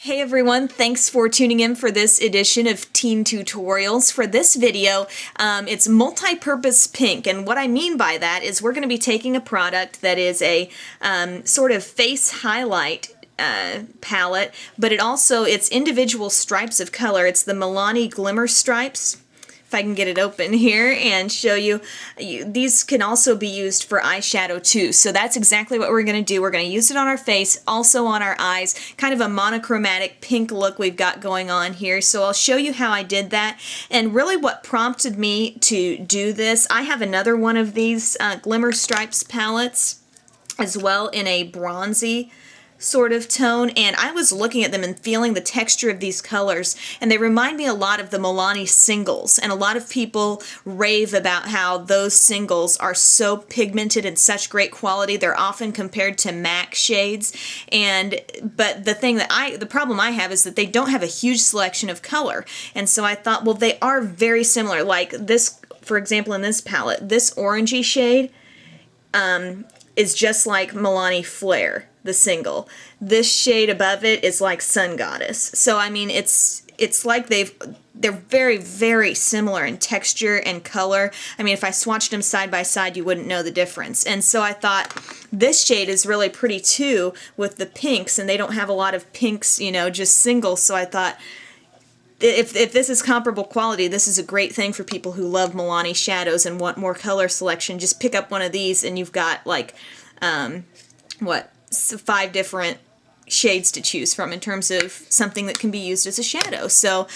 Hey everyone, thanks for tuning in for this edition of Teen Tutorials. For this video, it's multi-purpose pink, and what I mean by that is we're going to be taking a product that is a sort of face highlight palette, but it's individual stripes of color. It's the Milani Glimmer Stripes. If I can get it open here and show you, these can also be used for eyeshadow too. So that's exactly what we're going to do. We're going to use it on our face, also on our eyes, kind of a monochromatic pink look we've got going on here. So I'll show you how I did that, and really what prompted me to do this. I have another one of these Glimmer Stripes palettes as well in a bronzy sort of tone, and I was looking at them and feeling the texture of these colors, and they remind me a lot of the Milani singles, and a lot of people rave about how those singles are so pigmented and such great quality. They're often compared to MAC shades, but the problem I have is that they don't have a huge selection of color, and so I thought, well, they are very similar. Like this, for example, in this palette, this orangey shade is just like Milani Flare, the single. This shade above it is like Sun Goddess. So I mean, it's like they're very, very similar in texture and color. I mean, if I swatched them side by side, you wouldn't know the difference. And so I thought this shade is really pretty too with the pinks, and they don't have a lot of pinks, you know, just singles. So I thought, if this is comparable quality, this is a great thing for people who love Milani shadows and want more color selection. Just pick up one of these and you've got like, 5 different shades to choose from in terms of something that can be used as a shadow. So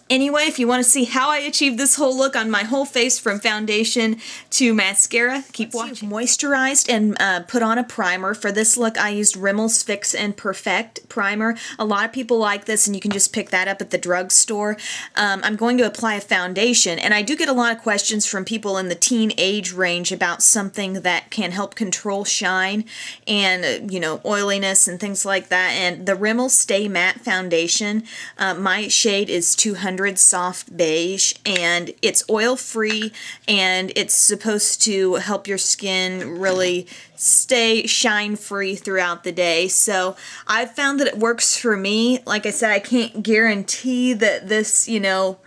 anyway, if you want to see how I achieved this whole look on my whole face from foundation to mascara, keep watching. Moisturized and put on a primer. For this look, I used Rimmel's Fix and Perfect primer. A lot of people like this, and you can just pick that up at the drugstore. I'm going to apply a foundation, and I do get a lot of questions from people in the teen age range about something that can help control shine and, you know, oiliness and things like that. And the Rimmel Stay Matte Foundation, my shade is 200 Soft Beige, and it's oil-free, and it's supposed to help your skin really stay shine-free throughout the day. So I've found that it works for me. Like I said, I can't guarantee that this, you know,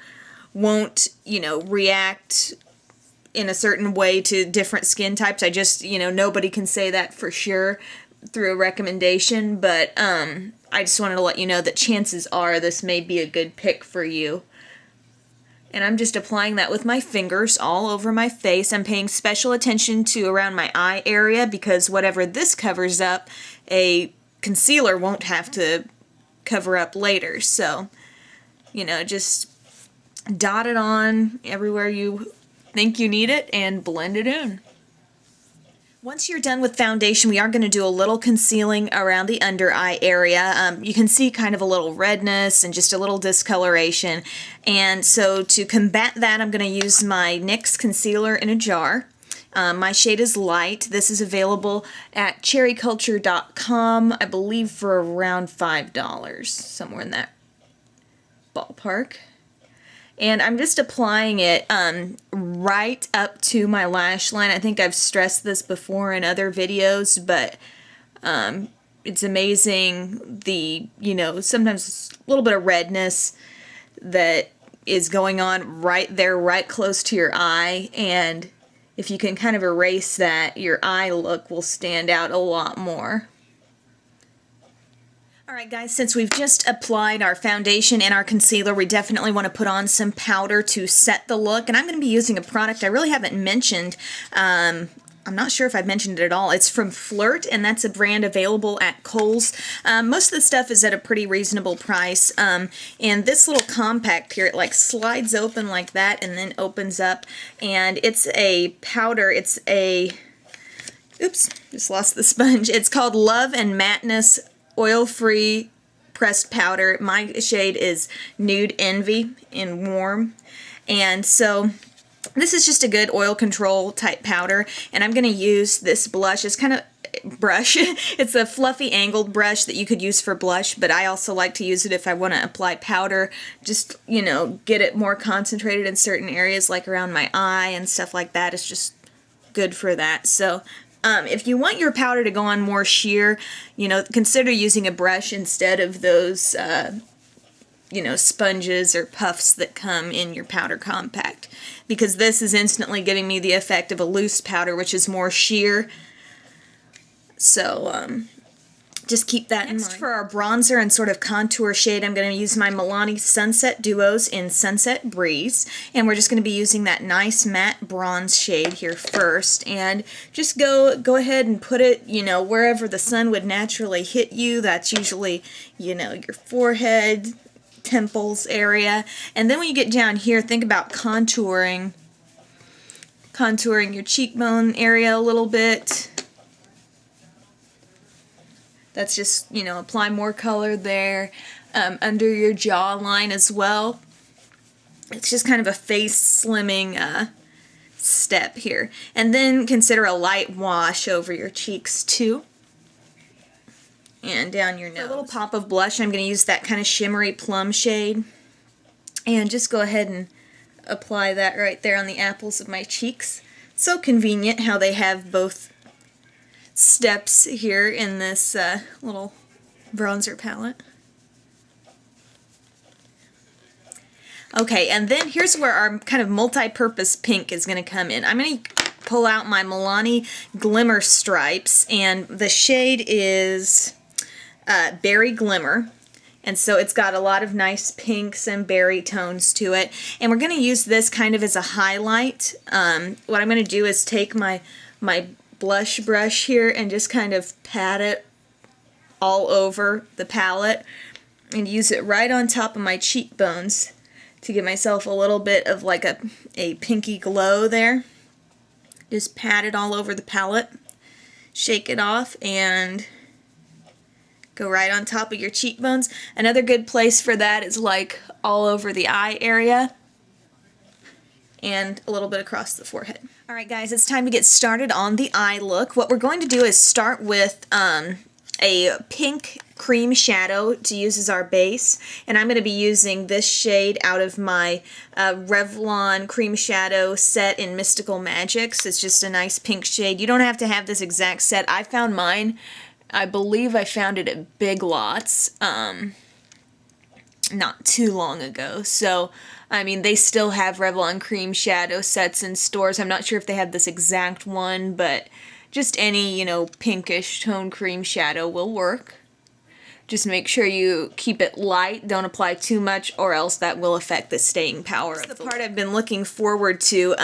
won't, you know, react in a certain way to different skin types. I just, you know, nobody can say that for sure through a recommendation, but I just wanted to let you know that chances are this may be a good pick for you. And I'm just applying that with my fingers all over my face. I'm paying special attention to around my eye area, because whatever this covers up, a concealer won't have to cover up later. So, you know, just dot it on everywhere you think you need it and blend it in. Once you're done with foundation, we are going to do a little concealing around the under eye area. You can see kind of a little redness and just a little discoloration. And so to combat that, I'm going to use my NYX concealer in a jar. My shade is light. This is available at cherryculture.com, I believe for around $5, somewhere in that ballpark. And I'm just applying it right up to my lash line. I think I've stressed this before in other videos, but it's amazing the, you know, sometimes a little bit of redness that is going on right there, right close to your eye. And if you can kind of erase that, your eye look will stand out a lot more. Alright guys, since we've just applied our foundation and our concealer, we definitely want to put on some powder to set the look. And I'm going to be using a product I really haven't mentioned. I'm not sure if I've mentioned it at all. It's from Flirt, and that's a brand available at Kohl's. Most of the stuff is at a pretty reasonable price. And this little compact here, it like slides open like that and then opens up. And it's a powder. It's a... Oops, just lost the sponge. It's called Love and Matteness Oil-Free Pressed Powder. My shade is Nude Envy in Warm. And so this is just a good oil control type powder, and I'm going to use this blush. It's kind of brush. It's a fluffy angled brush that you could use for blush, but I also like to use it if I want to apply powder, just, you know, get it more concentrated in certain areas like around my eye and stuff like that. It's just good for that. So If you want your powder to go on more sheer, you know, consider using a brush instead of those, you know, sponges or puffs that come in your powder compact, because this is instantly giving me the effect of a loose powder, which is more sheer. So, just keep that in mind. Next, for our bronzer and sort of contour shade, I'm going to use my Milani Sunset Duos in Sunset Breeze. And we're just going to be using that nice matte bronze shade here first. And just go ahead and put it, you know, wherever the sun would naturally hit you. That's usually, you know, your forehead, temples area. And then when you get down here, think about contouring your cheekbone area a little bit. That's just, you know, apply more color there, under your jawline as well. It's just kind of a face slimming step here. And then consider a light wash over your cheeks too. And down your nose. For a little pop of blush, I'm going to use that kind of shimmery plum shade. And just go ahead and apply that right there on the apples of my cheeks. So convenient how they have both steps here in this little bronzer palette. Okay, and then here's where our kind of multi-purpose pink is going to come in. I'm going to pull out my Milani Glimmer Stripes, and the shade is Berry Glimmer. And so it's got a lot of nice pinks and berry tones to it. And we're going to use this kind of as a highlight. What I'm going to do is take my blush brush here and just kind of pat it all over the palette and use it right on top of my cheekbones to give myself a little bit of like a pinky glow there. Just pat it all over the palette, shake it off, and go right on top of your cheekbones. Another good place for that is like all over the eye area and a little bit across the forehead. Alright guys, it's time to get started on the eye look. What we're going to do is start with a pink cream shadow to use as our base, and I'm going to be using this shade out of my Revlon cream shadow set in Mystical Magics. It's just a nice pink shade. You don't have to have this exact set. I found mine, I believe I found it at Big Lots not too long ago. So, I mean, they still have Revlon cream shadow sets in stores. I'm not sure if they have this exact one, but just any, you know, pinkish tone cream shadow will work. Just make sure you keep it light, don't apply too much, or else that will affect the staying power. This is the part I've been looking forward to,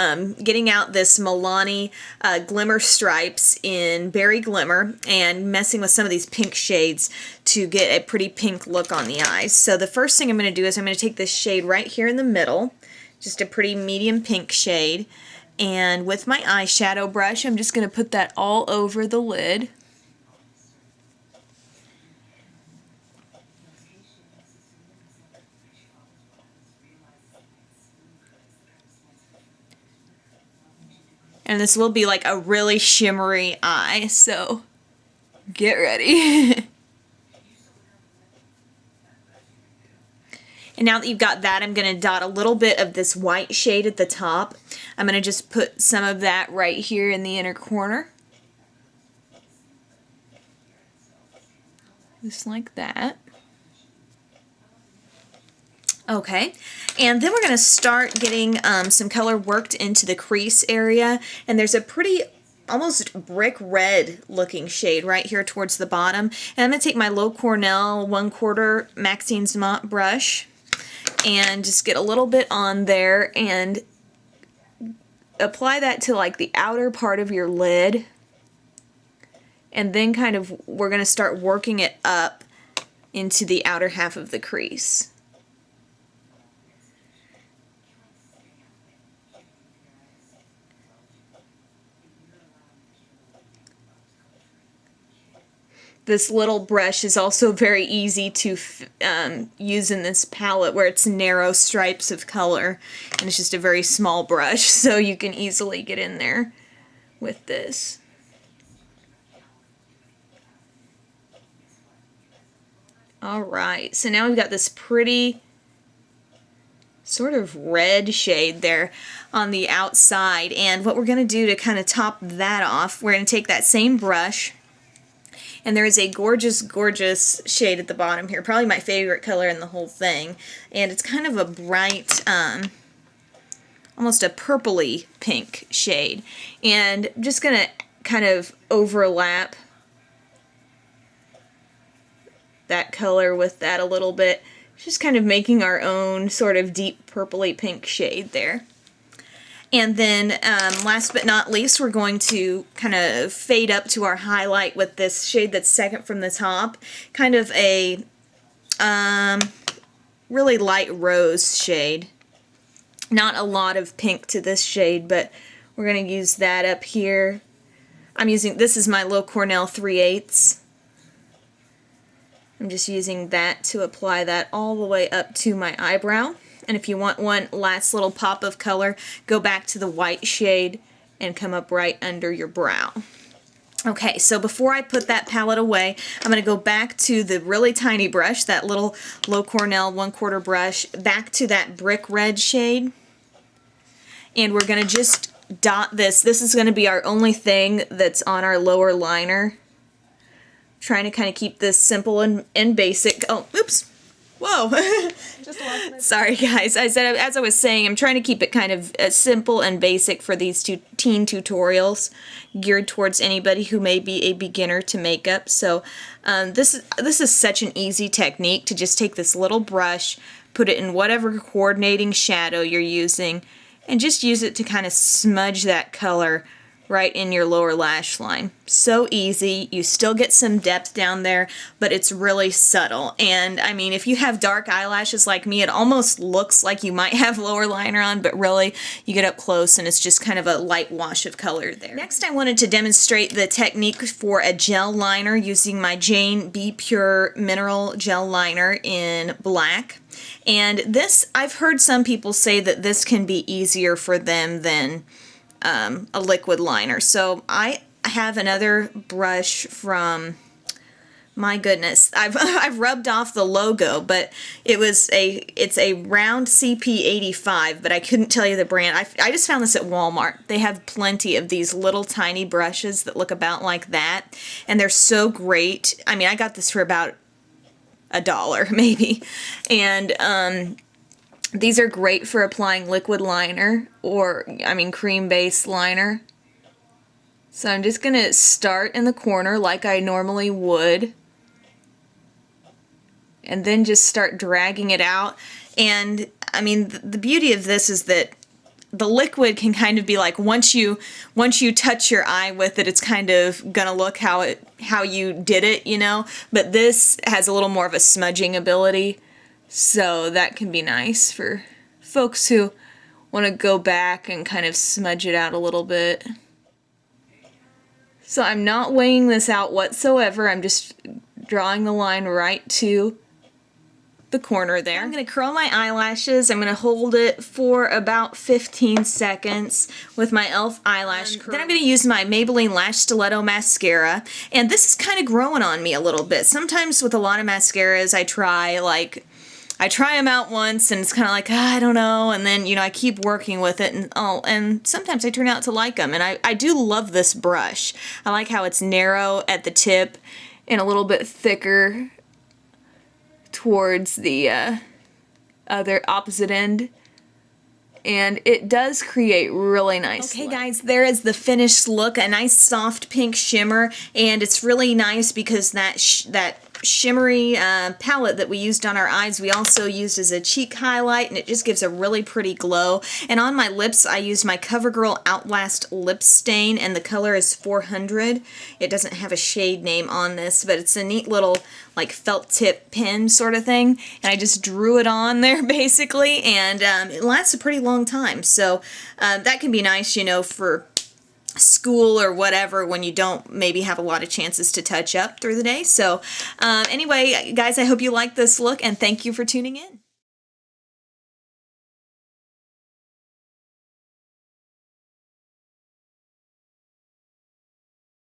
getting out this Milani Glimmer Stripes in Berry Glimmer and messing with some of these pink shades to get a pretty pink look on the eyes. So the first thing I'm going to do is I'm going to take this shade right here in the middle, just a pretty medium pink shade, and with my eyeshadow brush I'm just going to put that all over the lid. And this will be like a really shimmery eye, so get ready. And now that you've got that, I'm going to dot a little bit of this white shade at the top. I'm going to just put some of that right here in the inner corner. Just like that. Okay, and then we're going to start getting some color worked into the crease area, and there's a pretty almost brick red looking shade right here towards the bottom. And I'm going to take my Low Cornell 1/4 Maxine's Mott brush and just get a little bit on there and apply that to like the outer part of your lid, and then kind of we're going to start working it up into the outer half of the crease. This little brush is also very easy to use in this palette where it's narrow stripes of color, and it's just a very small brush, so you can easily get in there with this. Alright, so now we've got this pretty sort of red shade there on the outside. And what we're going to do to kind of top that off, we're going to take that same brush, and there is a gorgeous, gorgeous shade at the bottom here, probably my favorite color in the whole thing, and it's kind of a bright, almost a purpley pink shade. And I'm just going to kind of overlap that color with that a little bit, just kind of making our own sort of deep purpley pink shade there. And then last but not least, we're going to kind of fade up to our highlight with this shade that's second from the top, kind of a really light rose shade. Not a lot of pink to this shade, but we're going to use that up here. I'm using, this is my Loew Cornell 3/8. I'm just using that to apply that all the way up to my eyebrow. And if you want one last little pop of color, go back to the white shade and come up right under your brow. Okay, so before I put that palette away, I'm going to go back to the really tiny brush, that little Loew Cornell 1/4 brush, back to that brick red shade. And we're going to just dot this. This is going to be our only thing that's on our lower liner. Trying to kind of keep this simple and basic. Oh, oops. Whoa. Just lost my... Sorry, guys. As I was saying, I'm trying to keep it kind of simple and basic for these teen tutorials, geared towards anybody who may be a beginner to makeup. So this is such an easy technique to just take this little brush, put it in whatever coordinating shadow you're using, and just use it to kind of smudge that color right in your lower lash line. So easy. You still get some depth down there, but it's really subtle. And I mean, if you have dark eyelashes like me, it almost looks like you might have lower liner on, but really you get up close and it's just kind of a light wash of color there. Next, I wanted to demonstrate the technique for a gel liner using my Jane Be Pure Mineral Gel Liner in black. And this, I've heard some people say that this can be easier for them than a liquid liner. So I have another brush from, my goodness, I've rubbed off the logo, but it's a round CP85, but I couldn't tell you the brand. I just found this at Walmart. They have plenty of these little tiny brushes that look about like that, and they're so great. I mean, I got this for about $1 maybe, and these are great for applying liquid liner or, I mean, cream-based liner. So I'm just going to start in the corner like I normally would, and then just start dragging it out. And, I mean, the beauty of this is that the liquid can kind of be like, once you touch your eye with it, it's kind of gonna look how you did it, you know. But this has a little more of a smudging ability. So that can be nice for folks who want to go back and kind of smudge it out a little bit. So I'm not weighing this out whatsoever. I'm just drawing the line right to the corner there. I'm going to curl my eyelashes. I'm going to hold it for about 15 seconds with my e.l.f. eyelash curl. Then I'm going to use my Maybelline Lash Stiletto mascara. And this is kind of growing on me a little bit. Sometimes with a lot of mascaras I try them out once and it's kind of like, I don't know, and then, you know, I keep working with it, and sometimes I turn out to like them. And I do love this brush. I like how it's narrow at the tip and a little bit thicker towards the other opposite end, and it does create really nice light. Okay guys, there is the finished look, a nice soft pink shimmer, and it's really nice because that shimmery palette that we used on our eyes, we also used as a cheek highlight, and it just gives a really pretty glow. And on my lips, I used my CoverGirl Outlast Lip Stain, and the color is 400. It doesn't have a shade name on this, but it's a neat little like felt tip pen sort of thing, and I just drew it on there basically, and it lasts a pretty long time. So that can be nice, you know, for school or whatever when you don't maybe have a lot of chances to touch up through the day. So anyway, guys, I hope you like this look, and thank you for tuning in.